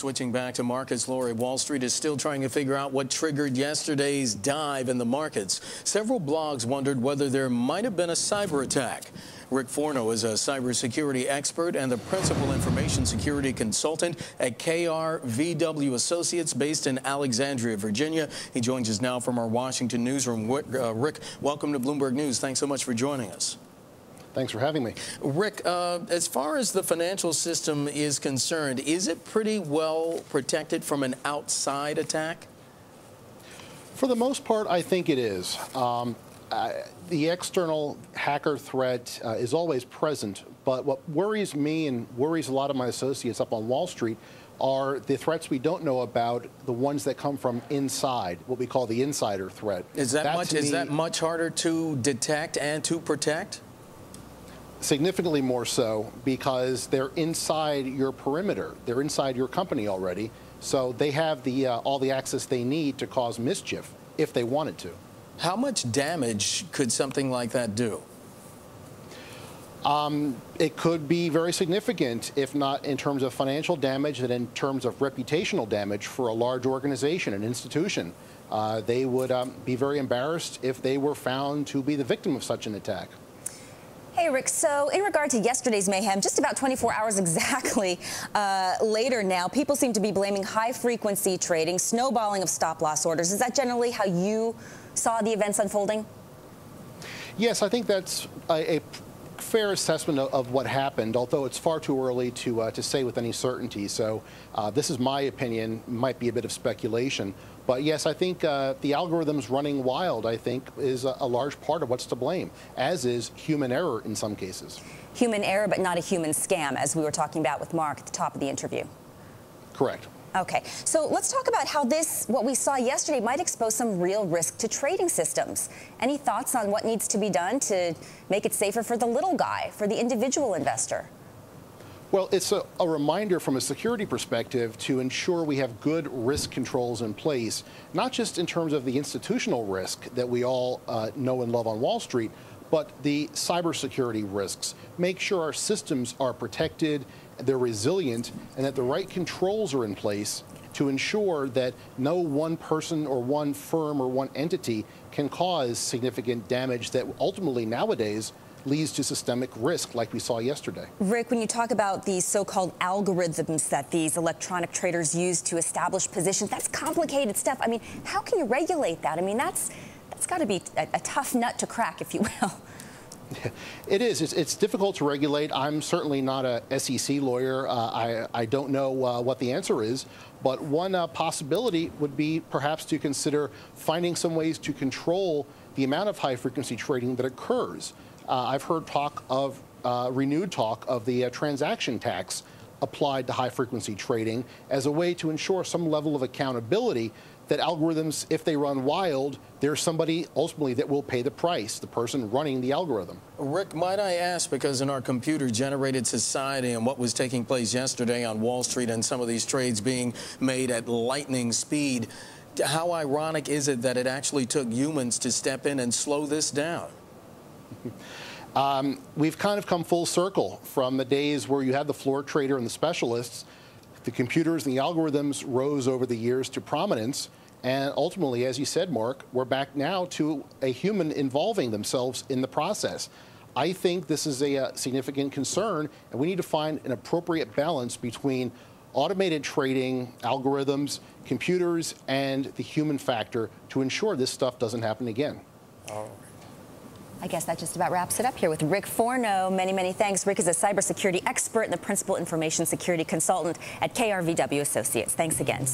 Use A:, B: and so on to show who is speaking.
A: switching back to markets, Lori, Wall Street is still trying to figure out what triggered yesterday's dive in the markets. Several blogs wondered whether there might have been a cyber attack. Rick Forno is a cybersecurity expert and the principal information security consultant at KrVW Associates based in Alexandria, Virginia. He joins us now from our Washington newsroom. Rick, welcome to Bloomberg News. Thanks so much for joining us.
B: Thanks for having me.
A: Rick, as far as the financial system is concerned, is it pretty well protected from an outside attack?
B: For the most part, I think it is. The external hacker threat is always present, but what worries me and worries a lot of my associates up on Wall Street are the threats we don't know about, the ones that come from inside, what we call the insider threat.
A: Is that much harder to detect and to protect?
B: Significantly more so, because they're inside your perimeter. They're inside your company already, so they have all the access they need to cause mischief if they wanted to.
A: How much damage could something like that do?
B: It could be very significant, if not in terms of financial damage, and in terms of reputational damage for a large organization, an institution. They would be very embarrassed if they were found to be the victim of such an attack.
C: Hey, Rick, so in regard to yesterday's mayhem, just about 24 hours exactly later now, people seem to be blaming high-frequency trading, snowballing of stop-loss orders. Is that generally how you saw the events unfolding? Yes,
B: I think that's a fair assessment of what happened, although it's far too early to say with any certainty. So this is my opinion, might be a bit of speculation. But yes, I think the algorithms running wild, I think, is a large part of what's to blame, as is human error in some cases.
C: Human error, but not a human scam, as we were talking about with Mark at the top of the interview.
B: Correct.
C: Okay, so let's talk about how what we saw yesterday, might expose some real risk to trading systems. Any thoughts on what needs to be done to make it safer for the little guy, for the individual investor?
B: Well, it's a reminder from a security perspective to ensure we have good risk controls in place, not just in terms of the institutional risk that we all know and love on Wall Street, but the cybersecurity risks. Make sure our systems are protected, they're resilient, and that the right controls are in place to ensure that no one person or one firm or one entity can cause significant damage that ultimately nowadays leads to systemic risk like we saw yesterday.
C: Rick, when you talk about these so-called algorithms that these electronic traders use to establish positions, that's complicated stuff. I mean, how can you regulate that? I mean, that's got to be a tough nut to crack, if you will.
B: It is. It's difficult to regulate. I'm certainly not a SEC lawyer. I don't know what the answer is, but one possibility would be perhaps to consider finding some ways to control the amount of high-frequency trading that occurs. I've heard renewed talk of the transaction tax applied to high-frequency trading as a way to ensure some level of accountability that algorithms, if they run wild, there's somebody ultimately that will pay the price, the person running the algorithm.
A: Rick, might I ask, because in our computer-generated society and what was taking place yesterday on Wall Street and some of these trades being made at lightning speed, how ironic is it that it actually took humans to step in and slow this down?
B: We've kind of come full circle from the days where you had the floor trader and the specialists. The computers and the algorithms rose over the years to prominence, and ultimately, as you said, Mark, we're back now to a human involving themselves in the process. I think this is a significant concern, and we need to find an appropriate balance between automated trading, algorithms, computers, and the human factor to ensure this stuff doesn't happen again.
C: I guess that just about wraps it up here with Rick Forno. Many, many thanks. Rick is a cybersecurity expert and the principal information security consultant at KrVW Associates. Thanks again.